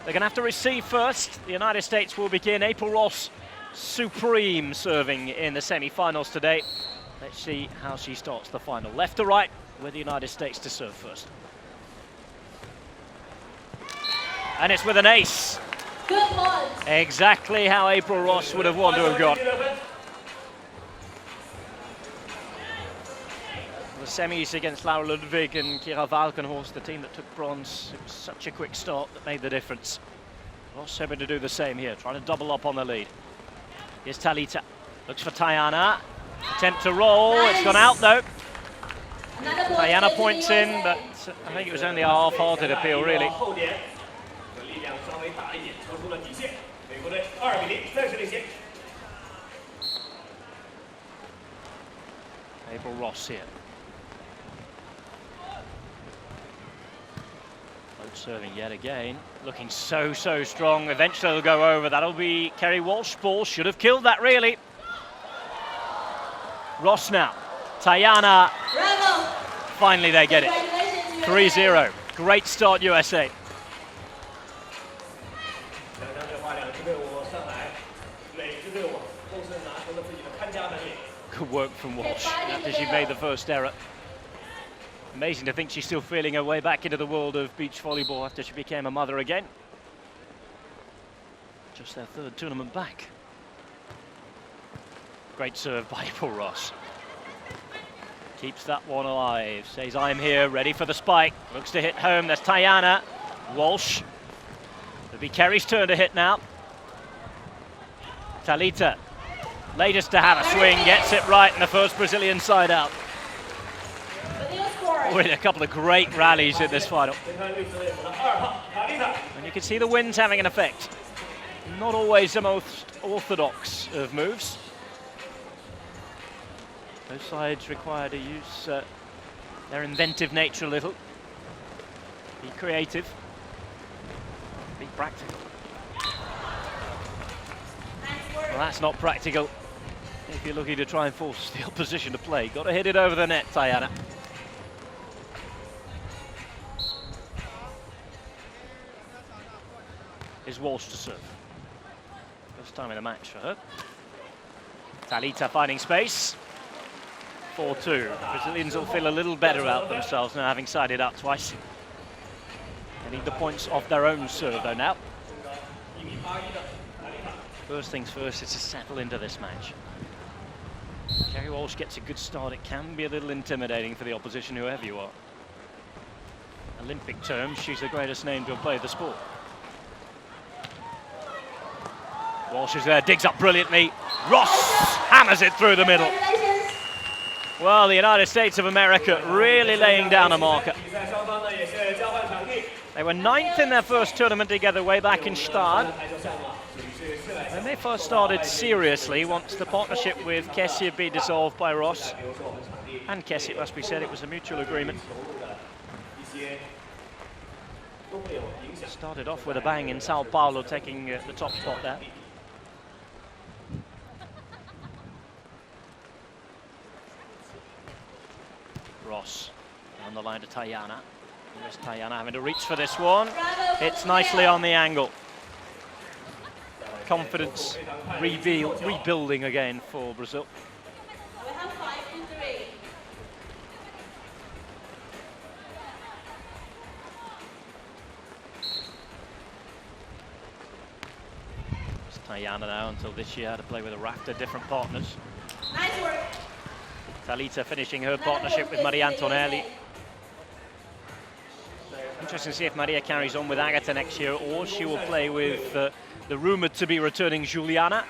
They're going to have to receive first. The United States will begin. April Ross, supreme serving in the semi-finals today. Let's see how she starts the final. Left to right with the United States to serve first. And it's with an ace. Good point. Exactly how April Ross would have wanted to have gone. The semis against Laura Ludwig and Kira Valkenhorst, the team that took bronze. It was such a quick start that made the difference. Ross hoping to do the same here, trying to double up on the lead. Here's Talita, looks for Tayana. Attempt to roll, it's gone out though. Tayana points in, but I think it was only a half-hearted appeal really. April Ross here. Both serving yet again. Looking so strong. Eventually they'll go over. That'll be Kerry Walsh ball. Should have killed that really. Ross now. Tayana. Bravo. Finally they get it. 3-0. Great start USA. Good work from Walsh after she made the first error. Amazing to think she's still feeling her way back into the world of beach volleyball after she became a mother again. Just their third tournament back. Great serve by April Ross. Keeps that one alive. Says, I'm here, ready for the spike. Looks to hit home. There's Tayana. Walsh. It'll be Kerry's turn to hit now. Talita. Latest to have a swing, gets it right in the first Brazilian side out. With a couple of great rallies in this final. And you can see the wind's having an effect. Not always the most orthodox of moves. Both sides require to use their inventive nature a little. Be creative. Be practical. Well, that's not practical if you're looking to try and force the opposition to play. Got to hit it over the net, Tayana. Is Walsh to serve. First time in the match for her. Talita finding space. 4-2. Brazilians will feel a little better about themselves now, having sided up twice. They need the points off their own serve though now. First things first is to settle into this match. Kerry Walsh gets a good start. It can be a little intimidating for the opposition, whoever you are. Olympic terms, she's the greatest name to have played the sport. Walsh is there, digs up brilliantly. Ross hammers it through the middle. Well, the United States of America really laying down a marker. They were 9th in their first tournament together way back in Stade. When they first started seriously, once the partnership with Kessie had been dissolved by Ross, and Kessie, it must be said, it was a mutual agreement. Started off with a bang in Sao Paulo, taking the top spot there. Ross on the line to Tayana. There's Tayana having to reach for this one. Hits nicely on the angle. Confidence rebuilding again for Brazil. We have 5-3. It's Tayana now until this year had to play with a raft of different partners. Nice work. Talita finishing her partnership with Maria Antonelli. Interesting to see if Maria carries on with Agata next year, or she will play with the rumoured to be returning Juliana.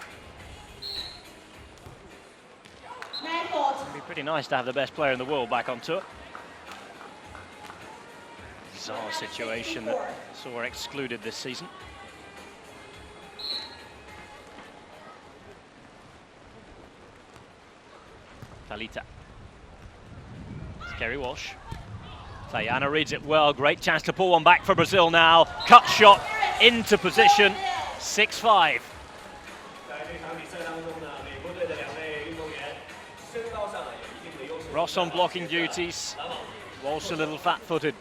It'd be pretty nice to have the best player in the world back on tour. Bizarre situation that saw her excluded this season. Talita. It's Kerry Walsh. Tayana reads it well. Great chance to pull one back for Brazil now. Cut shot into position. 6-5. Ross on blocking duties. Walsh a little fat-footed.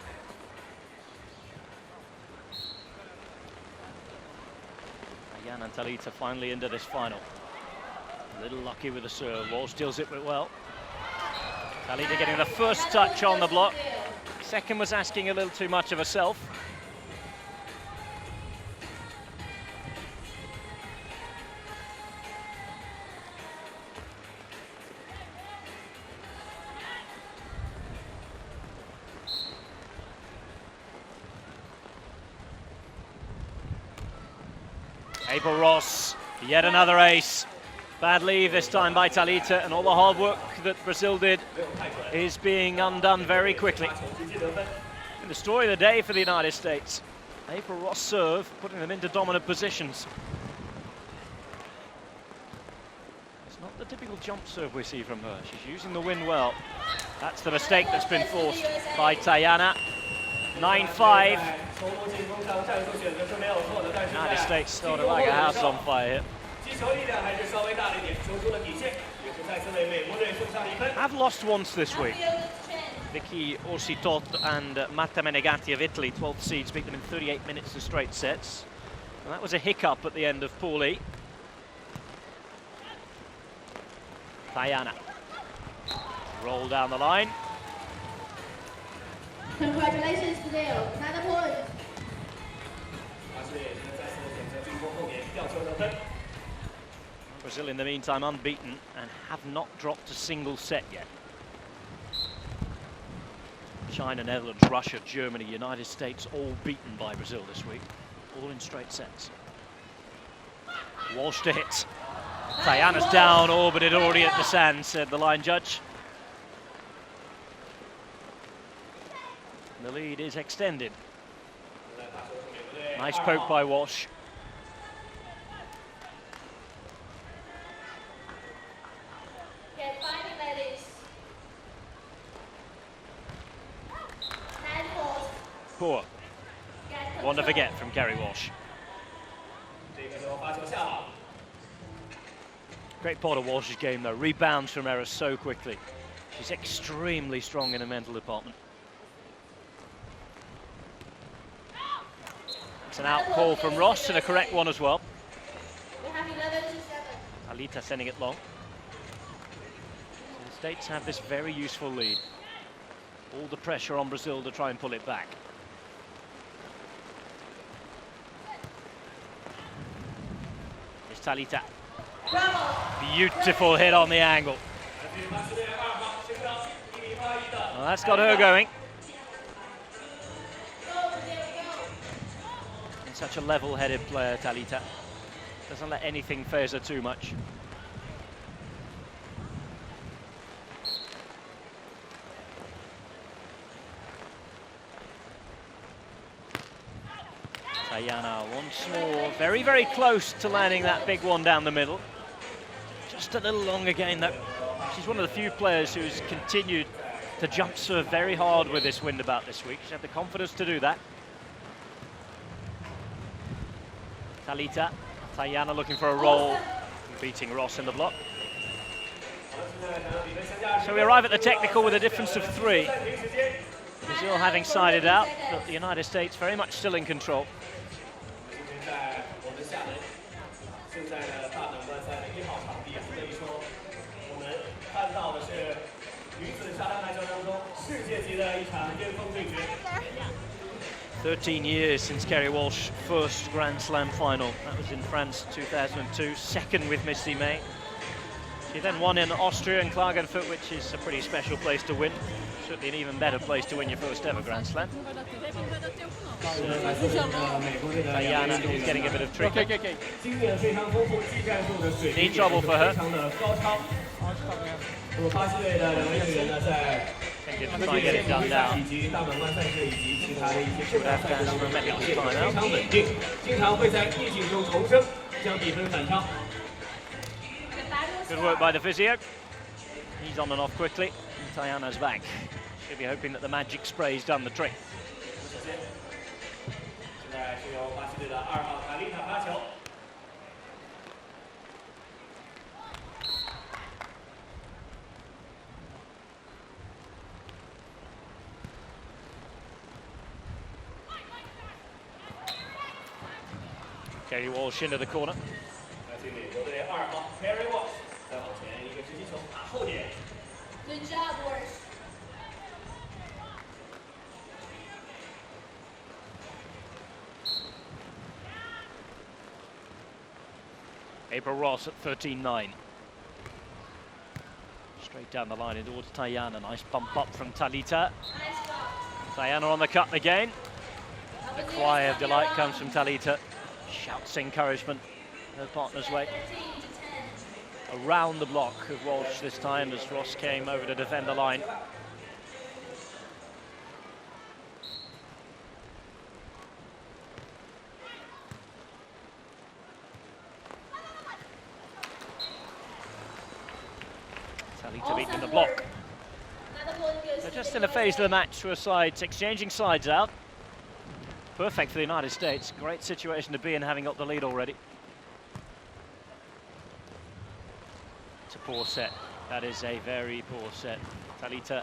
Jan and Talita finally into this final. A little lucky with the serve. Walsh deals it well. Talita getting the first touch on the block. Second was asking a little too much of herself. April Ross, yet another ace. Bad leave this time by Talita, and all the hard work that Brazil did is being undone very quickly. And the story of the day for the United States. April Ross serve, putting them into dominant positions. It's not the typical jump serve we see from her. She's using the wind well. That's the mistake that's been forced by Tayana. 9-5. United States started like a house on fire here. Have lost once this week. Vicky Orsitot and Marta Menegatti of Italy, 12th seeds, beat them in 38 minutes to straight sets. And that was a hiccup at the end of Pool E. Tayana. Roll down the line. Congratulations, Brazil. Another point. Brazil, in the meantime, unbeaten and have not dropped a single set yet. China, Netherlands, Russia, Germany, United States, all beaten by Brazil this week, all in straight sets. Walsh to hit. Tayana's down, orbited already at the sand, said the line judge. The lead is extended. Nice poke by Walsh. Get fighting, ladies. 9 balls. Poor. One to forget from Kerry Walsh. Great part of Walsh's game though, rebounds from errors so quickly. She's extremely strong in the mental department. It's an out call from Ross and a correct one as well. We have 11-7. Talita sending it long. The States have this very useful lead. All the pressure on Brazil to try and pull it back. Here's Talita. Bravo. Beautiful hit on the angle. Well, that's got her going. And such a level-headed player, Talita. Doesn't let anything phase her too much. Tayana once more, very, very close to landing that big one down the middle. Just a little long again, though. She's one of the few players who's continued to jump serve very hard with this wind about this week. She had the confidence to do that. Talita, Tayana looking for a roll, beating Ross in the block. So we arrive at the technical with a difference of 3. Brazil having sided out, but the United States very much still in control. "13 years since Kerry Walsh's first Grand Slam final. That was in France 2002, second with Missy May. She then won in Austria and Klagenfurt, which is a pretty special place to win. Certainly an even better place to win your first ever Grand Slam. Tayana is getting a bit of treatment. Knee trouble for her. Didn't try and get it done now. Should have to have some medical timeout. Good work by the physio. He's on and off quickly. And Tayana's back. Should be hoping that the magic spray's done the trick. Kerry Walsh into the corner. Good job, Walsh. April Ross at 13-9. Straight down the line in towards Tayana. Nice bump up from Talita. Nice job. Tayana on the cut again. A cry of delight comes from Talita. Shouts encouragement her partner's way. 13 to 10. Around the block of Walsh this time as Ross came over to defend the line. Talita beating the block. Another one goes They're to just the in a phase of the USA. match where sides exchanging sides out. Perfect for the United States. Great situation to be in, having got the lead already. It's a poor set. That is a very poor set. Talita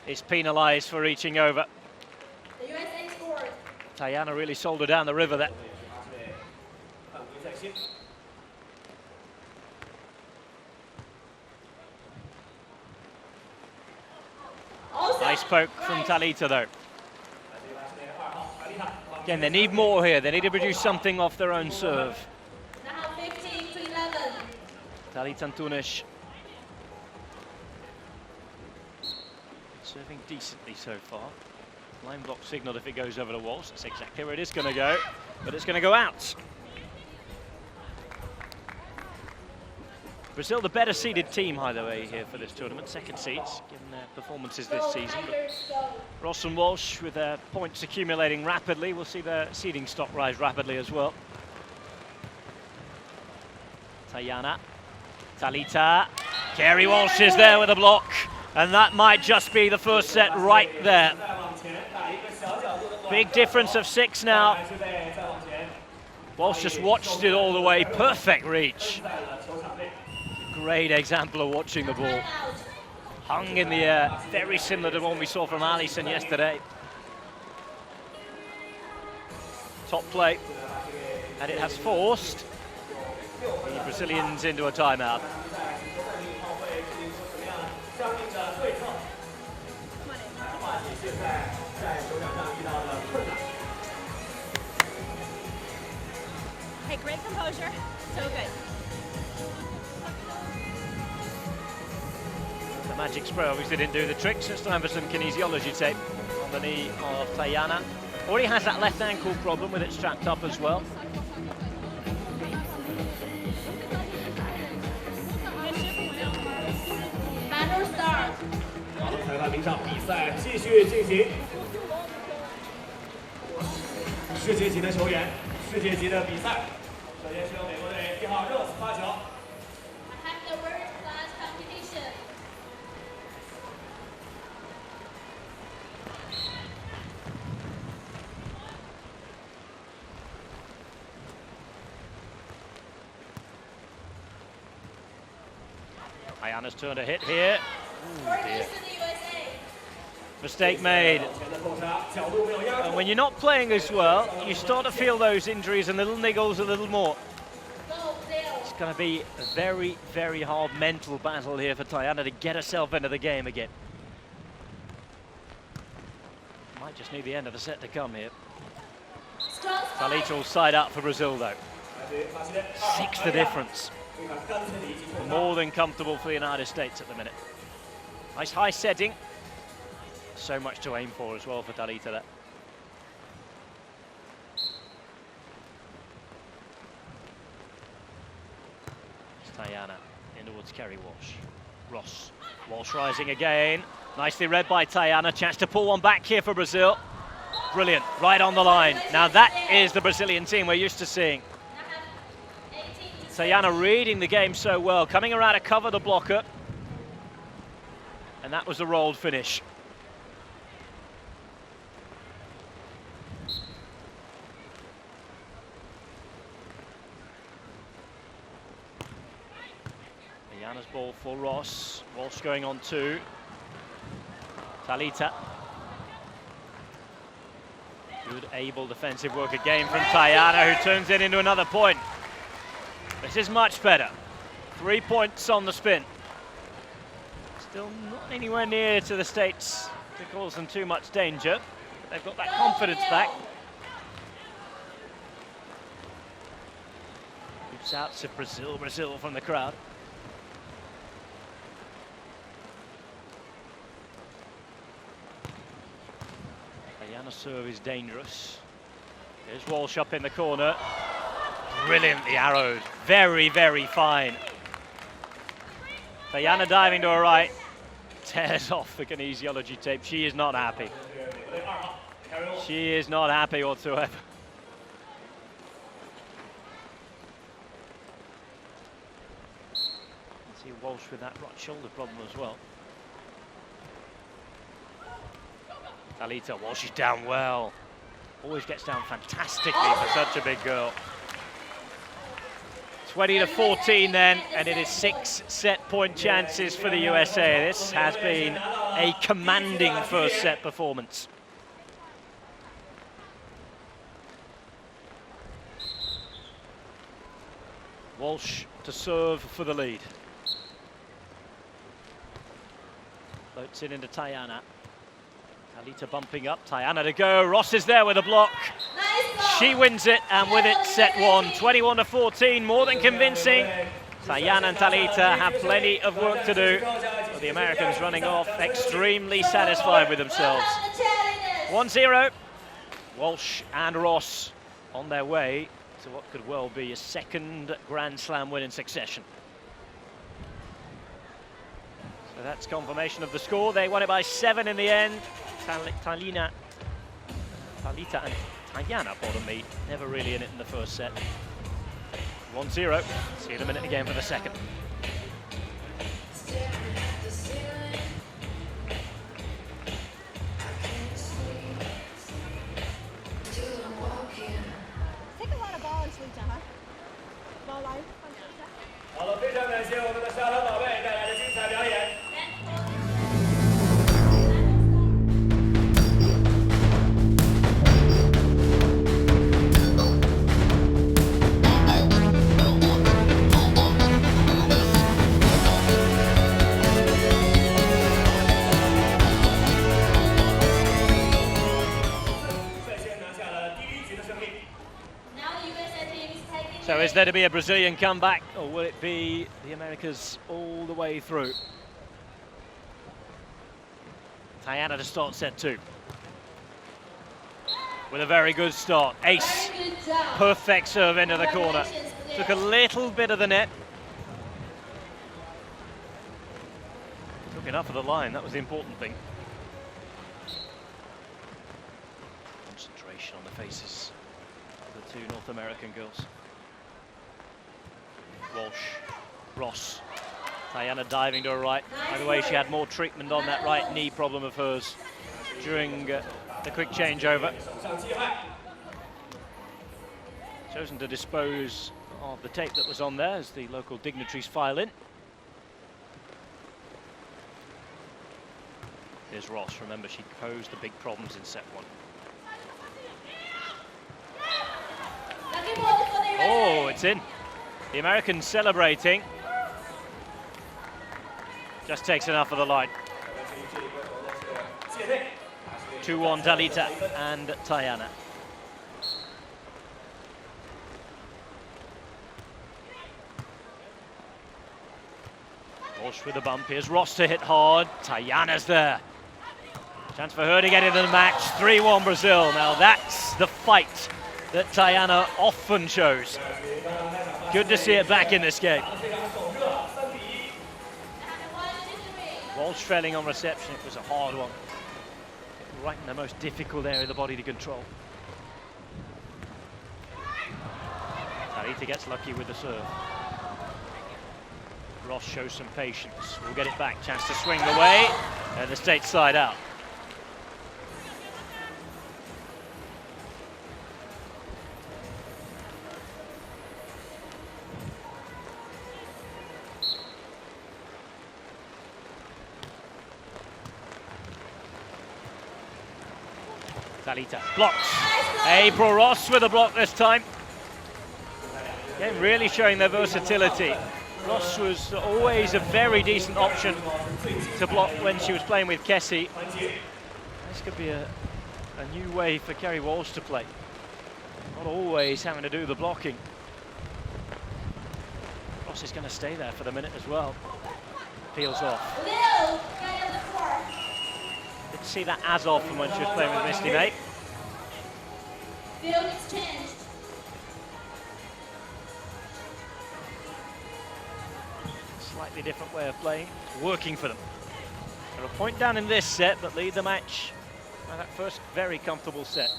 is penalised for reaching over. The USA scored. Tayana really sold her down the river there. Also, Nice poke from Talita though. Again, they need more here. They need to produce something off their own serve. now 15 to 11. Talita Antunes serving decently so far. Line block signaled if it goes over the walls. That's exactly where it is going to go, but it's going to go out. Brazil, the better seeded team, by the way, here for this tournament. Second seeds, given their performances this Go, season. But Tigers, go. Ross and Walsh, with their points accumulating rapidly, we'll see their seeding stock rise rapidly as well. Tayana, Talita, Kerry Walsh is there with a block, and that might just be the first set right there. Big difference of 6 now. Walsh just watched it all the way, perfect reach. Great example of watching the ball. Timeout. Hung in the air, very similar to one we saw from Alison yesterday. Top play, and it has forced the Brazilians into a timeout. Hey, great composure. So good. The magic spray obviously didn't do the trick, so it's time for some kinesiology tape on the knee of Tayana. Already has that left ankle problem with it strapped up as well. ，Battle start。好，裁判鸣哨，比赛继续进行。世界级的球员，世界级的比赛。首先是由美国队1号 Rose 发球。 I have the world class competition. Ayana's turn to hit here. Point goes to the USA. Mistake made. 前的扣杀，角度没有压 And 住。 when you're not playing as well, you start to feel those injuries and little niggles a little more. Go, Leo. It's going to be a very, very hard mental battle here for Tayana to get herself into the game again. Might just need the end of the set to come here. Strong Talita spike. will side up for Brazil though. 来自于巴西队 6 the difference. 对方干脆的一记扣杀。 More than comfortable for the United States at the minute. Nice high setting. So much to aim for as well for Talita there. It's Tayana in towards Kerry Walsh. Ross. Walsh rising again. Nicely read by Tayana. Chance to pull one back here for Brazil. Brilliant. Right on the line. Now that is the Brazilian team we're used to seeing. Now have 18 to Tayana reading the game so well, coming around to cover the blocker. And that was the rolled finish. Tayana's ball for Ross. Walsh going on 2. Good, able defensive work again from Tayana, who turns it into another point. This is much better. 3 points on the spin. Still not anywhere near to the States to cause them too much danger. But they've got that confidence back. Good shouts of Brazil, Brazil from the crowd. Tayana's serve is dangerous. There's Walsh up in the corner. Brilliantly arrowed. Very, very fine. Tayana diving to her right. Tears off the kinesiology tape. She is not happy. She is not happy whatsoever. See Walsh with that right shoulder problem as well. Talita, Walsh is down well. Always gets down fantastically for such a big girl. 20-14 then, and it is 6 set point chances for the USA. This has been a commanding first set performance. Walsh to serve for the lead. Floats it into Tayana. Talita bumping up, Tayana to go. Ross is there with a block. She wins it, and with it, set one. 21-14, more than convincing. Tayana and Talita have plenty of work to do, but the Americans running off extremely satisfied with themselves. 1-0. Walsh and Ross on their way to what could well be a second Grand Slam win in succession. So that's confirmation of the score. They won it by 7 in the end. Talita and Tayana, pardon me, never really in it in the first set. 1-0. See you in a minute again for the second. Take a lot of ball and Talita, huh? Ball line. 好了，非常感谢我们的沙滩宝贝带来的精彩表演。 So is there to be a Brazilian comeback, or will it be the Americas all the way through? Tayana to start set 2. With a very good start. Ace. Perfect serve into the corner. Took a little bit of the net. Took enough of the line, that was the important thing. Concentration on the faces of the 2 North American girls. Walsh, Ross, Tayana diving to her right. By the way, she had more treatment on that right knee problem of hers during the quick changeover. Chosen to dispose of the tape that was on there as the local dignitaries file in. Here's Ross. Remember, she posed the big problems in set 1. Oh, it's in. The Americans celebrating. Just takes enough of the line. 2-1 Talita and Tayana. Walsh with a bump. Here's Ross to hit hard. Tayana's there. Chance for her to get into the match. 3-1 Brazil. Now that's the fight that Tayana often shows. Good to see it back in this game. Walsh failing on reception. It was a hard one. Right in the most difficult area of the body to control. Talita gets lucky with the serve. Ross shows some patience. We'll get it back. Chance to swing away. And the stateside out. Talita blocks. April Ross with a block this time. Again, really showing their versatility. Ross was always a very decent option to block when she was playing with Kessie. This could be a new way for Kerry Walsh to play. Not always having to do the blocking. Ross is going to stay there for the minute as well. Peels off. Didn't see that as often when she was playing with Misty May. Field exchanged. Slightly different way of playing. It's working for them. They're a point down in this set, but lead the match by that first very comfortable set.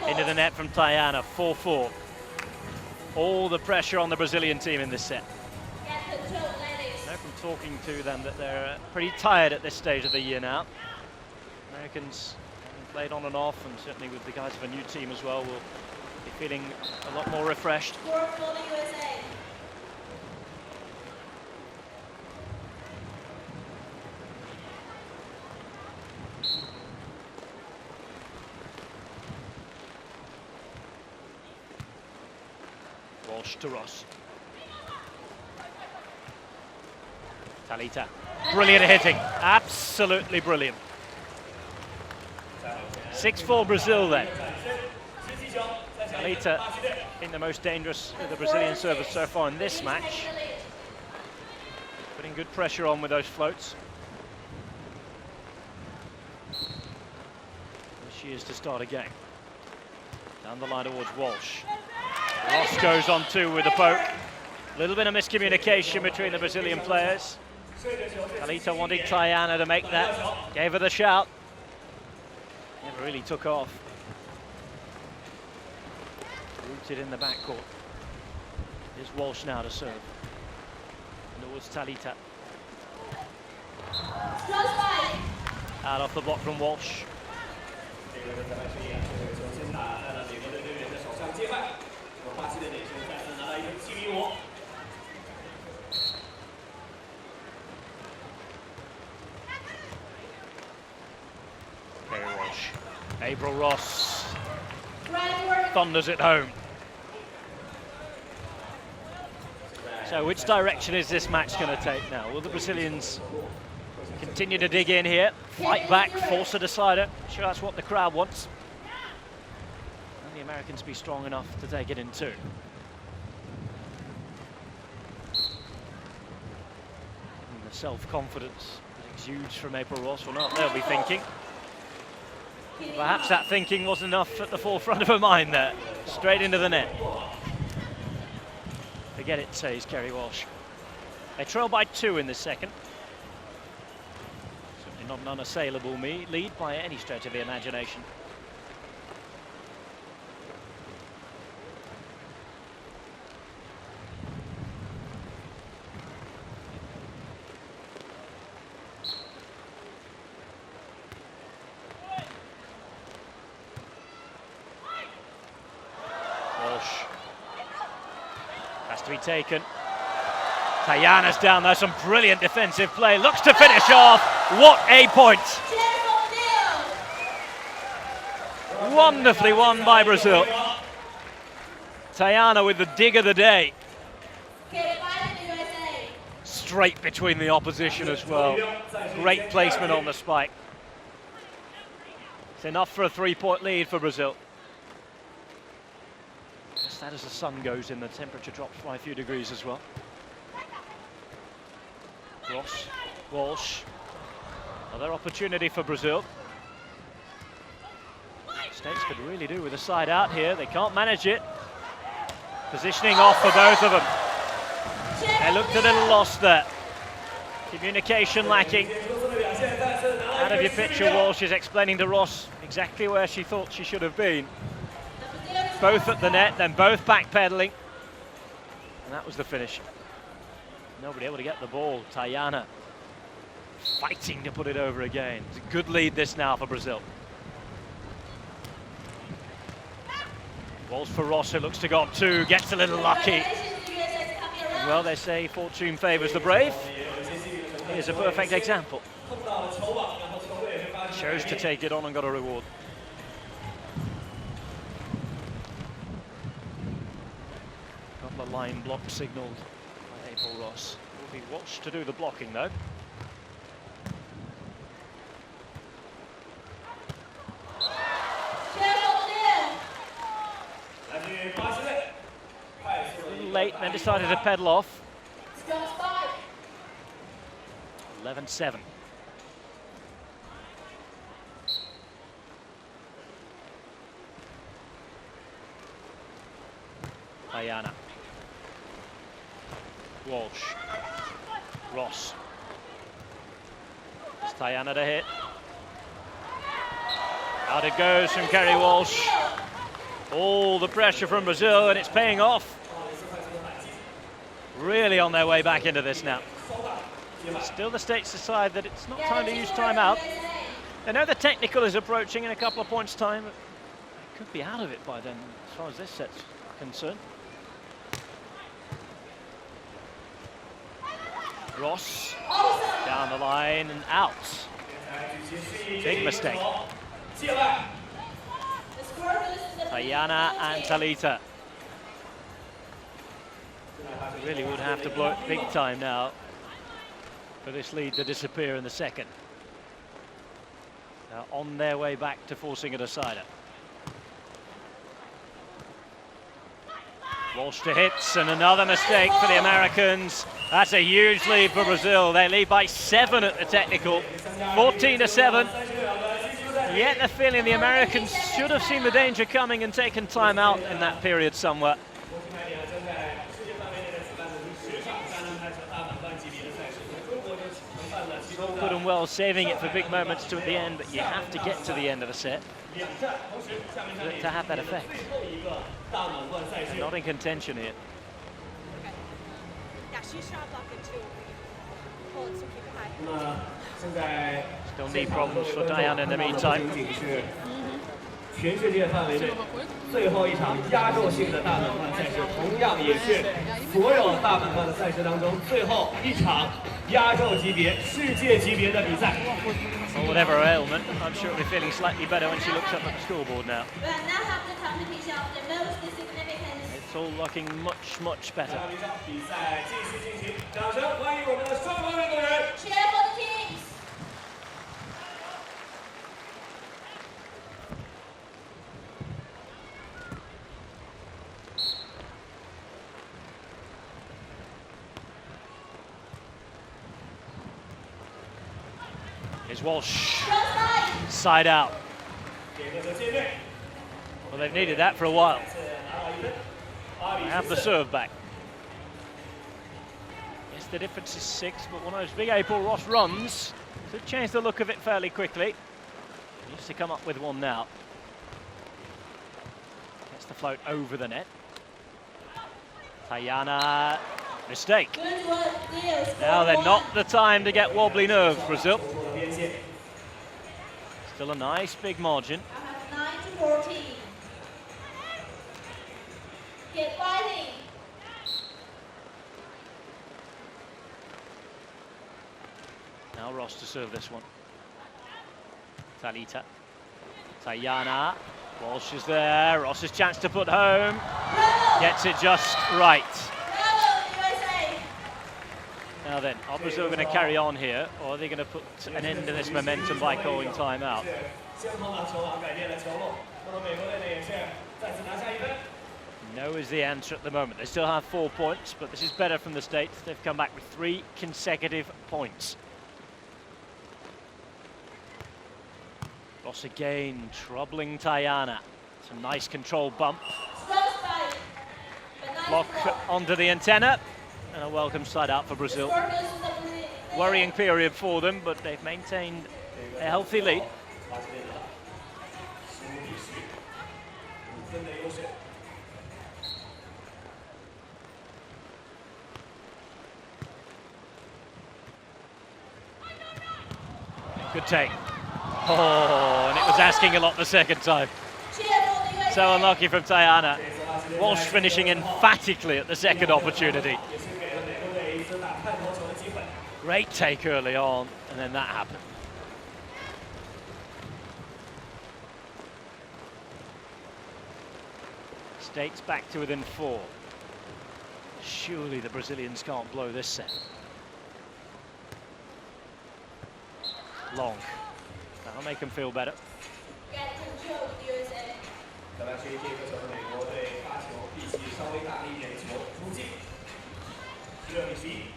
Into the net from Tayana, 4-4. All the pressure on the Brazilian team in this set. I know from talking to them that they're pretty tired at this stage of the year now. Americans having played on and off, and certainly with the guys of a new team as well, will be feeling a lot more refreshed. Walsh to Ross. Talita, brilliant hitting, absolutely brilliant. 6-4 Brazil then. Talita, I think the most dangerous of the Brazilian servers so far in this match. Putting good pressure on with those floats. Here she is to start again. Down the line towards Walsh. Ross goes on two with the poke. A little bit of miscommunication between the Brazilian players. Talita wanting Tayana to make that. Gave her the shout. Never really took off. Rooted in the backcourt. Here's Walsh now to serve. Towards Talita. Out off the block from Walsh. Kerry Walsh. April Ross thunders it home. So which direction is this match going to take now? Will the Brazilians continue to dig in here, fight back, force a decider? Sure, that's what the crowd wants. And the Americans be strong enough to take it in two. And the self-confidence that exudes from April Ross, well, not they'll be thinking. Perhaps that thinking wasn't enough at the forefront of her mind there. Straight into the net. Forget it, says Kerry Walsh. They trail by 2 in the second. Certainly not an unassailable lead by any stretch of the imagination. To be taken. Tayana's down there, some brilliant defensive play, looks to finish off. What a point! Wonderfully won by Brazil. Tayana with the dig of the day. Straight between the opposition as well. Great placement on the spike. It's enough for a 3-point lead for Brazil. Just that as the sun goes in, the temperature drops by a few degrees as well. Ross, Walsh, another opportunity for Brazil. States could really do with a side out here. They can't manage it. Positioning off for both of them. They looked a little lost there. Communication lacking. Out of your picture, Walsh is explaining to Ross exactly where she thought she should have been. Both at the net, then both backpedaling. And that was the finish. Nobody able to get the ball. Tayana fighting to put it over again. It's a good lead this now for Brazil. Balls for Ross, who looks to go up 2, gets a little lucky. Well, they say fortune favours the brave. Here's a perfect example. Chose to take it on and got a reward. Got the line block signalled by April Ross. Will be Walsh to do the blocking though. A little late, then decided to pedal off. 11-7. Ayana. Walsh. Ross. It's Ayana to hit. Out it goes from Kerry Walsh. All the pressure from Brazil, and it's paying off. Really on their way back into this now. Still the States decide that it's not time to use timeout. They know the technical is approaching in a couple of points' time. They could be out of it by then, as far as this set's concerned. Ross down the line and out. Big mistake. Ayana and Talita. Really would have to blow it big time now for this lead to disappear in the second. Now on their way back to forcing a decider. Walsh to hits, and another mistake for the Americans. That's a huge lead for Brazil. They lead by 7 at the technical, 14-7. Yet the feeling the Americans should have seen the danger coming and taken time out in that period somewhere. It's all good and well saving it for big moments to at the end, but you have to get to the end of the set to have that effect. They're not in contention here. Yeah, she's shot blocking too. Hold it, so keep it high. Still knee problems for Diana in the meantime. 全世界范围内最后一场压轴性的大满贯赛事，同样也是所有大满贯的赛事当中最后一场压轴级别、世界级别的比赛。 Or whatever her ailment, I'm sure it'll be feeling slightly better when she looks up at the scoreboard now. It's all looking much, much better. 比赛继续进行，掌声欢迎我们的双方运动员。 Cheer for the teams. Here's Walsh. Side out. Well, they've needed that for a while. They have the serve back. Yes, the difference is 6, but one of those big April Ross runs could change the look of it fairly quickly. Needs to come up with one now. Gets the float over the net. Ayana, mistake. Now they're not the time to get wobbly nerves, Brazil. Still a nice big margin. 9-14. Get fighting. Now Ross to serve this one. Talita. Ayana. Walsh is there. Ross's chance to put home. Gets it just right. Now then, are Brazil going to carry on here, or are they going to put an end to this momentum by calling time out? No is the answer at the moment. They still have 4 points, but this is better from the States. They've come back with 3 consecutive points. Ross again, troubling Ayana. It's a nice control bump. Block onto the antenna. And a welcome side out for Brazil. Worrying period for them, but they've maintained a healthy lead. Good take. Oh, and it was asking a lot the second time. So unlucky from Ayana. Walsh finishing emphatically at the second opportunity. Great take early on, and then that happened. States back to within 4. Surely the Brazilians can't blow this set. Long. That'll make them feel better. Get control, USA. 再来这一节课是美国队发球力气稍微大一点的球出界，16比11。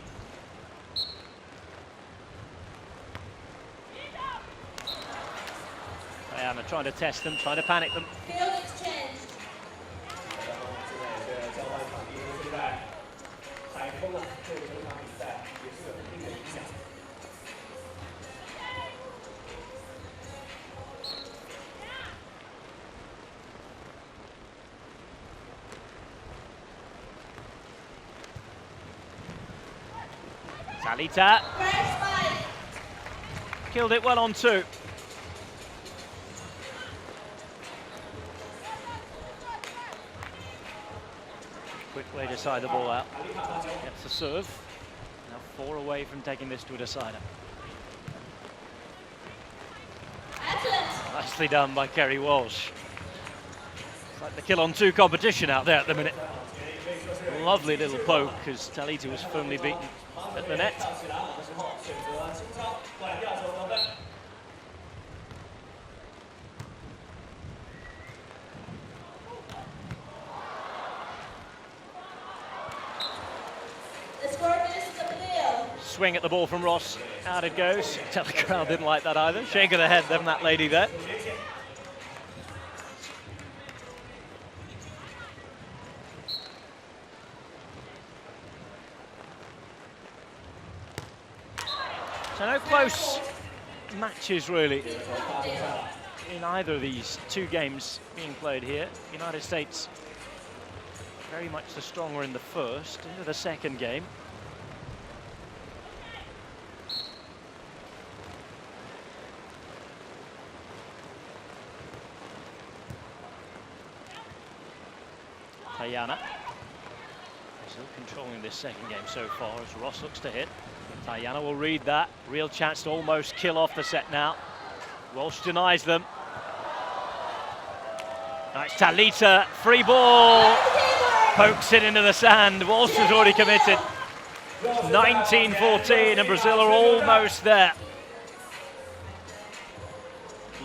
Diana trying to test them, trying to panic them. Field exchange. 现在也是交换场地，现在海风啊，对整场比赛也是有一定的影响。 Talita First spike. killed it well on 2. Quick way to side the ball out. Gets the serve. Now 4 away from taking this to a decider. Excellent. Nicely done by Kerry Walsh. It's like the kill on 2 competition out there at the minute. Lovely little poke as Talita was firmly beaten at the net. The score is appeal. Swing at the ball from Ross. Out it goes. Tell the crowd didn't like that either. Shake of the head from that lady there. So no close matches really in either of these 2 games being played here. United States very much the stronger in the first, into the second game. Diana still controlling this second game so far as Ross looks to hit. Diana will read that. Real chance to almost kill off the set now. Walsh denies them. Nice Talita, free ball. Pokes it into the sand. Walsh has already committed. 19-14 and Brazil are almost there.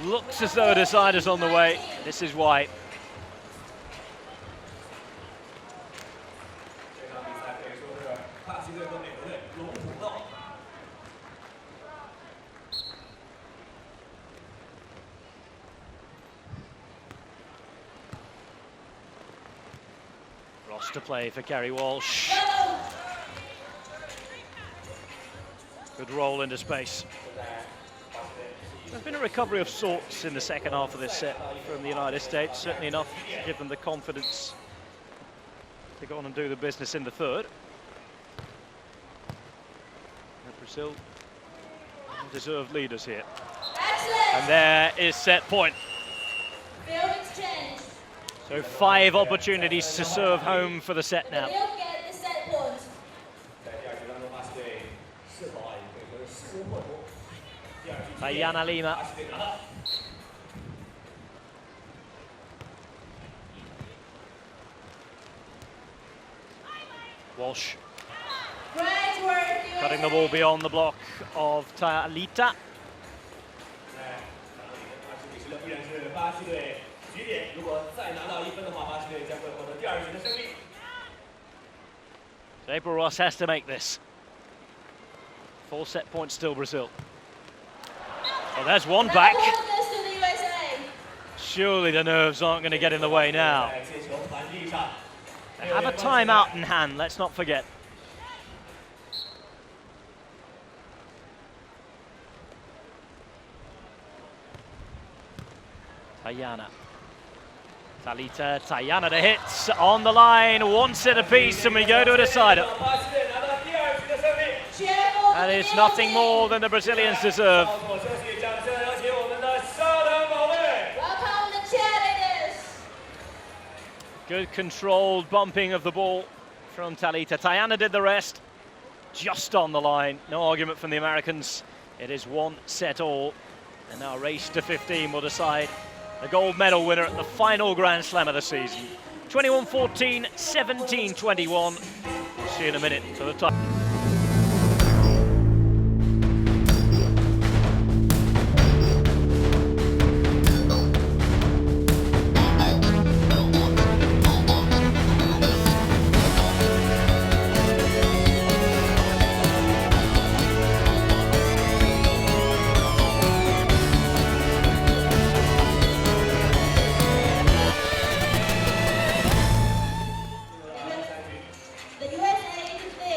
Looks as though a decider's on the way. This is why. Ross to play for Kerry Walsh. Good roll into space. There's been a recovery of sorts in the second half of this set from the United States, certainly enough to give them the confidence to go on and do the business in the third. And Brazil deserved leaders here. Excellent. And there is set point. Field exchange. So 5 opportunities to serve home for the set now. Field get the set point. Diana Lima. Walsh Great work, cutting the ball beyond the block of Talita. April Ross has to make this. 4 set points still Brazil. Oh, there's one back. Ball goes to the USA. Surely the nerves aren't going to get in the way now. They have a timeout in hand, let's not forget. Diana. Talita, Diana to hits on the line, 1 set apiece, and we go to a decider. That is nothing more than the Brazilians deserve. Welcome the cheerleaders. Good controlled bumping of the ball from Talita. Diana did the rest. just on the line. No argument from the Americans. It is 1 set all. And now a race to 15 will decide the gold medal winner at the final Grand Slam of the season. 21-14, 17-21. We'll see in a minute for the time.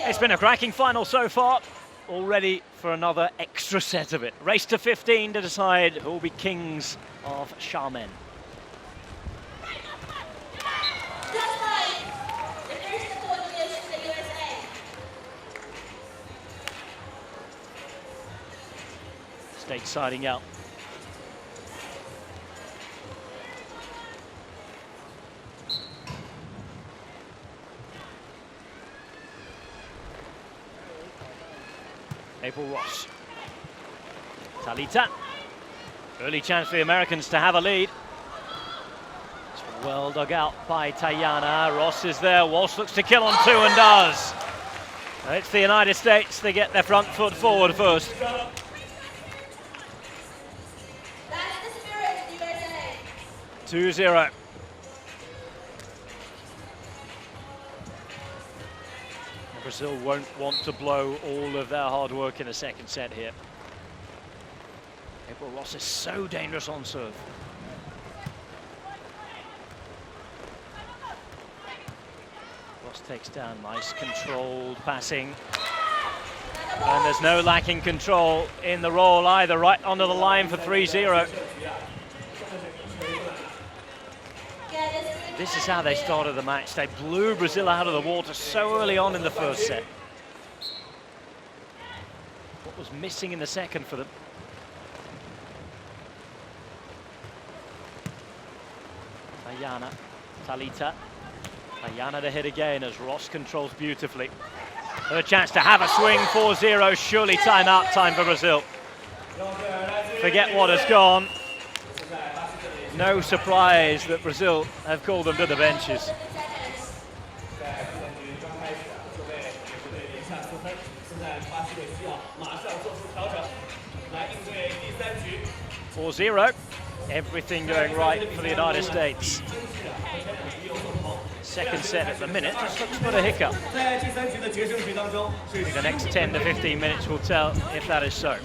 It's been a cracking final so far, all ready for another extra set of it. Race to 15 to decide who will be kings of Xiamen. State siding out. April Ross. Talita. Early chance for the Americans to have a lead. It's well dug out by Tayana. Ross is there. Walsh looks to kill on 2 and does. It's the United States. They get their front foot forward first. That's the spirit of the USA. 2-0. Brazil won't want to blow all of their hard work in the second set here. April Ross is so dangerous on serve. Ross takes down, nice controlled passing. And there's no lacking control in the roll either, right onto the line for 3-0. This is how they started the match. They blew Brazil out of the water so early on in the first set. What was missing in the second for them? Tayana, Talita. Tayana to hit again as Ross controls beautifully. Her chance to have a swing, 4-0, surely timeout time for Brazil. Forget what has gone. No surprise that Brazil have called them to the benches. (4-0). Everything going right for the United States. Second set at the minute just looks for a hiccup. The next 10 to 15 minutes will tell if that is so.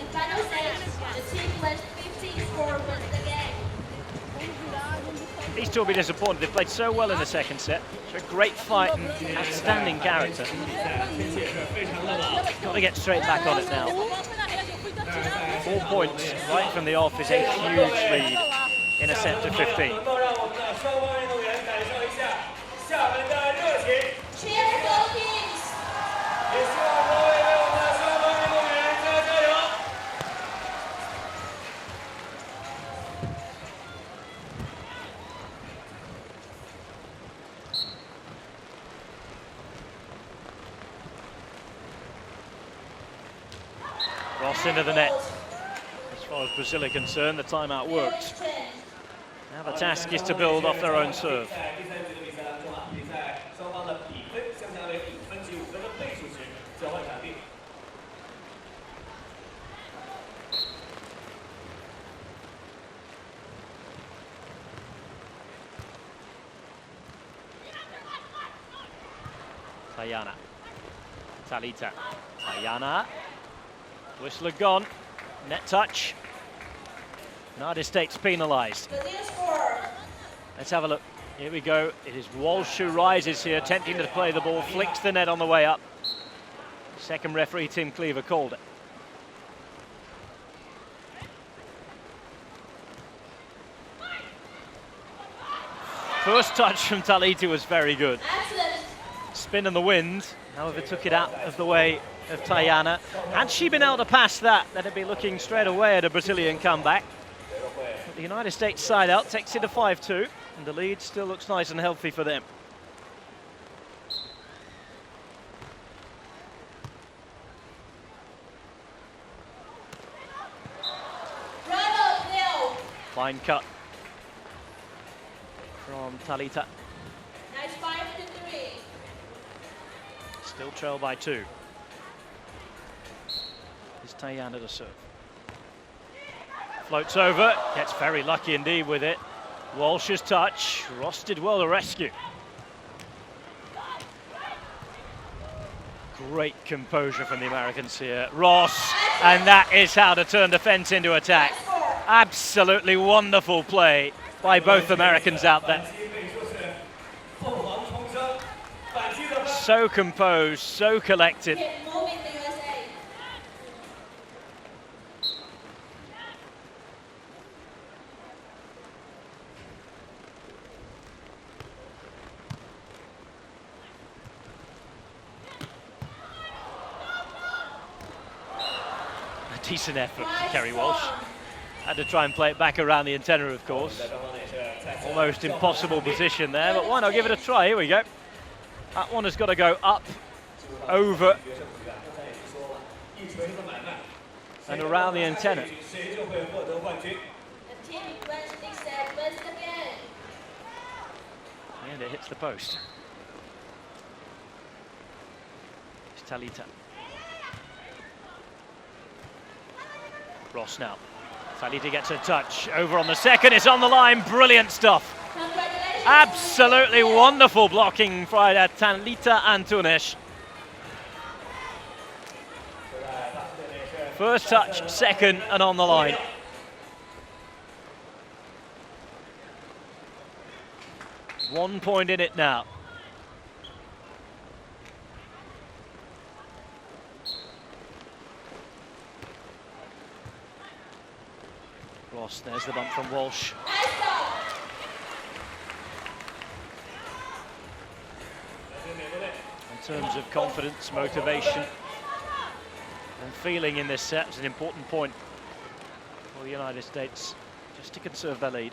These two will be disappointed. They played so well in the second set. It's a great fight and outstanding character. Got to get straight back on it now. 4 points right from the off is a huge lead in a set to 15. Ross into the net. As far as Brazil are concerned, the timeout worked. Now the task is to build off their own serve. Tayana. Talita. Tayana. Whistler gone. Net touch. United States penalised. Let's have a look. Here we go. It is Walsh who rises here, attempting to play the ball, flicks the net on the way up. Second referee, Tim Cleaver, called it. First touch from Talita was very good. Spin in the wind, however, took it out of the way of Tayana. Had she been able to pass that, they'd be looking straight away at a Brazilian comeback. But the United States side out takes it to 5-2, and the lead still looks nice and healthy for them. Fine cut from Talita. Nice 5-3. Still trail by 2. Is Tayana to serve. Floats over, gets very lucky indeed with it. Walsh's touch, Ross did well to rescue. Great composure from the Americans here. Ross, and that is how to turn defense into attack. Absolutely wonderful play by both Americans out there. So composed, so collected. Keep moving the USA. A decent effort from Kerry Walsh. Had to try and play it back around the antenna, of course. Almost impossible position there, but why not give it a try? Here we go. That one has got to go up, over, and around the antenna. The team wins next set, wins the game. And it hits the post. It's Talita. Ross now. Talita gets a touch. Over on the second, it's on the line. Brilliant stuff. Congratulations. Absolutely wonderful blocking by Talita Antunes. First touch, second, and on the line. One point in it now. Ross, there's the bump from Walsh. In terms of confidence, motivation, and feeling in this set, it's an important point for the United States, just to conserve their lead.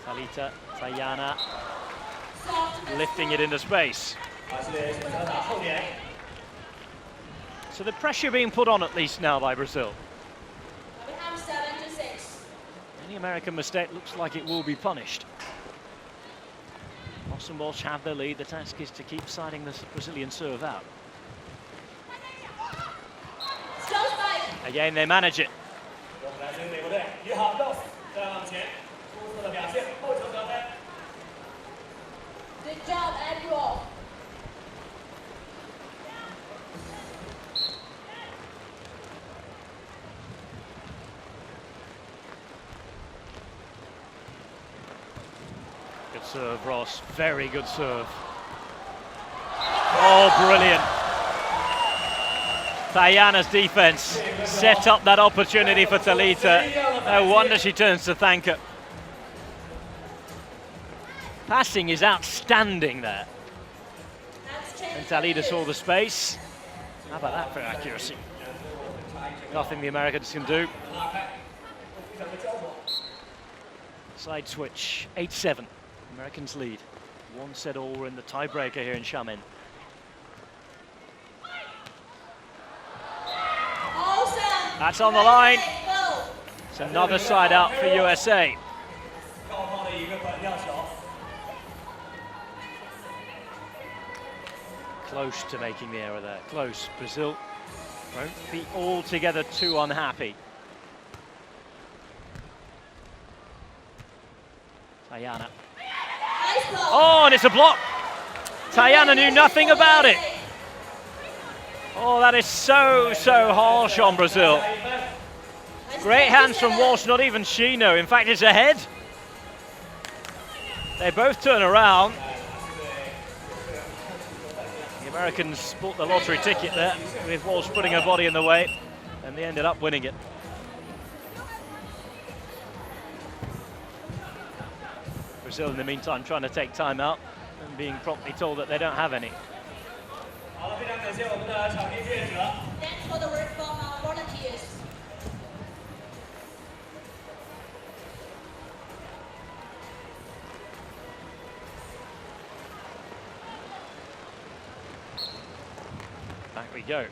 Talita, Tayana, lifting it into space. So the pressure being put on at least now by Brazil. We have 7-6. Any American mistake looks like it will be punished. Ross and Walsh have their lead. The task is to keep siding the Brazilian serve out. Strong spike. Again, they manage it. Good job, everyone. Good serve, Ross. Very good serve. Oh, brilliant. Tayana's defense set up that opportunity for Talita. No wonder she turns to thank her. Passing is outstanding there. And Talita saw the space. How about that for accuracy? Nothing the Americans can do. Side switch, 8-7. Americans lead. One set all. We're in the tiebreaker here in Xiamen. Awesome. That's on the line. Go. It's another side out for USA. Close to making the error there. Close. Brazil won't be altogether too unhappy. Tayana. Nice block. Oh, and it's a block. Tayana knew nothing about it. Oh, that is so harsh on Brazil. Great hands from Walsh, not even she knew. In fact, it's ahead. They both turn around. The Americans bought the lottery ticket there, with Walsh putting her body in the way, and they ended up winning it. Brazil, in the meantime, trying to take time out and being promptly told that they don't have any. Thanks for the work from our volunteers. Back we go.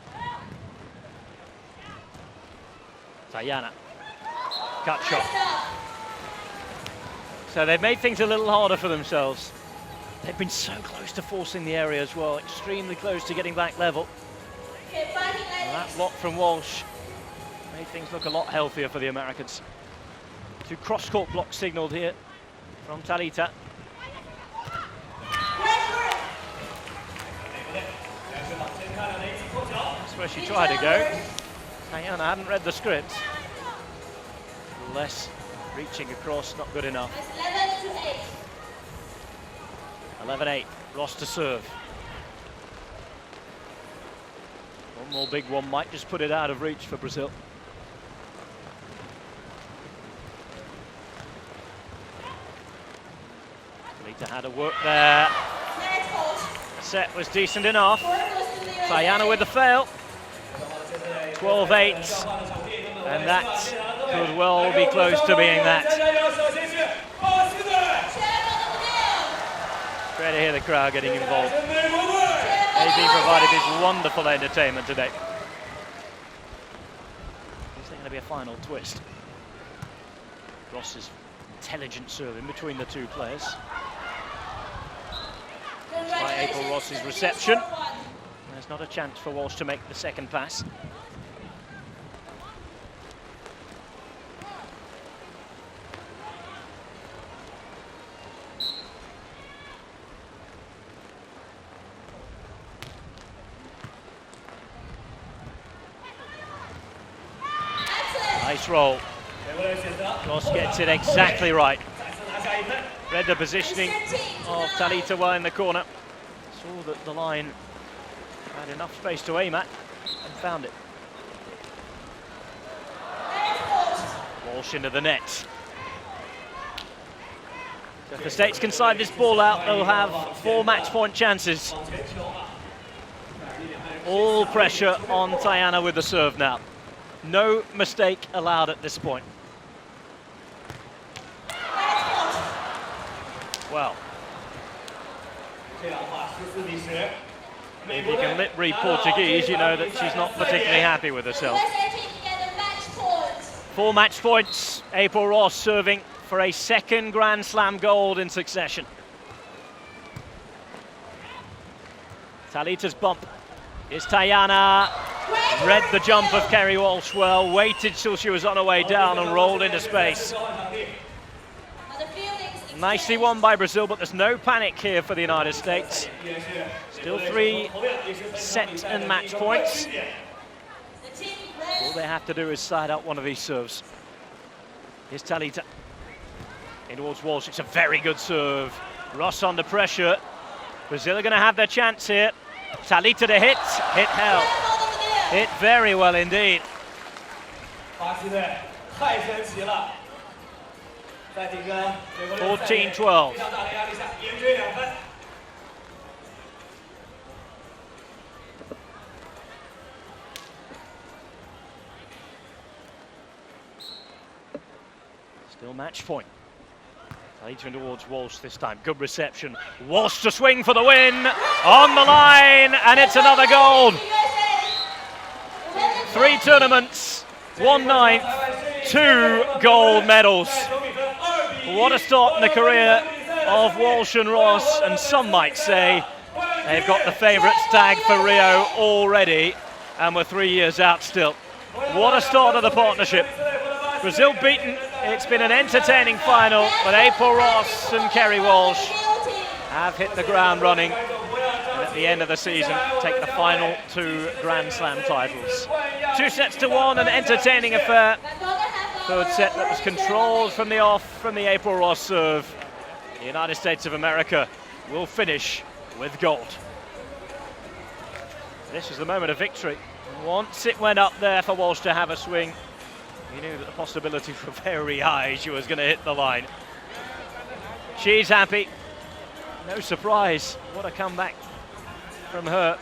Diana. Cut shot. So they've made things a little harder for themselves. They've been so close to forcing the area as well, extremely close to getting back level. And that block from Walsh made things look a lot healthier for the Americans. 2 cross-court blocks signalled here from Talita. That's where she tried to go. Diana hadn't read the script. Less reaching across, not good enough. 11-8, Ross to serve. One more big one might just put it out of reach for Brazil. Talita had to work there. Set was decent enough. Diana with the fail. 12-8, and that could well be close to being that. Great to hear the crowd getting involved. They've been provided this wonderful entertainment today. Is there going to be a final twist? Ross's intelligent serve in between the 2 players. By April Ross's reception. There's not a chance for Walsh to make the second pass. Nice roll. Ross gets it exactly right. Read the positioning of Talita well in the corner. Saw that the line had enough space to aim at and found it. Walsh into the net. So if the States can side this ball out, they'll have 4 match point chances. All pressure on Diana with the serve now. No mistake allowed at this point. Well, if you can lip read Portuguese, you know that she's not particularly happy with herself. 4 match points. April Ross serving for a 2nd Grand Slam gold in succession. Talita's bump is Diana. Read the jump of Kerry Walsh well, waited till she was on her way down and rolled into space. Nicely won by Brazil, but there's no panic here for the United States. Still 3 set and match points. All they have to do is side out one of these serves. Here's Talita. In towards Walsh, it's a very good serve. Ross under pressure. Brazil are going to have their chance here. Talita to hit hell. Hit very well indeed. 14-12. Still match point. Talita towards Walsh this time. Good reception. Walsh to swing for the win. On the line, and it's another gold. 3 tournaments, 1 ninth, 2 gold medals. What a start in the career of Walsh and Ross, and some might say they've got the favourites tag for Rio already, and we're 3 years out still. What a start of the partnership. Brazil beaten. It's been an entertaining final, but April Ross and Kerry Walsh have hit the ground running, and at the end of the season take the final 2 Grand Slam titles. 2 sets to 1, an entertaining affair. 3rd set that was controlled from the off from the April Ross serve. The United States of America will finish with gold. This was the moment of victory. Once it went up there for Walsh to have a swing, he knew that the possibilities were very high. She was going to hit the line. She's happy. No surprise. What a comeback from her.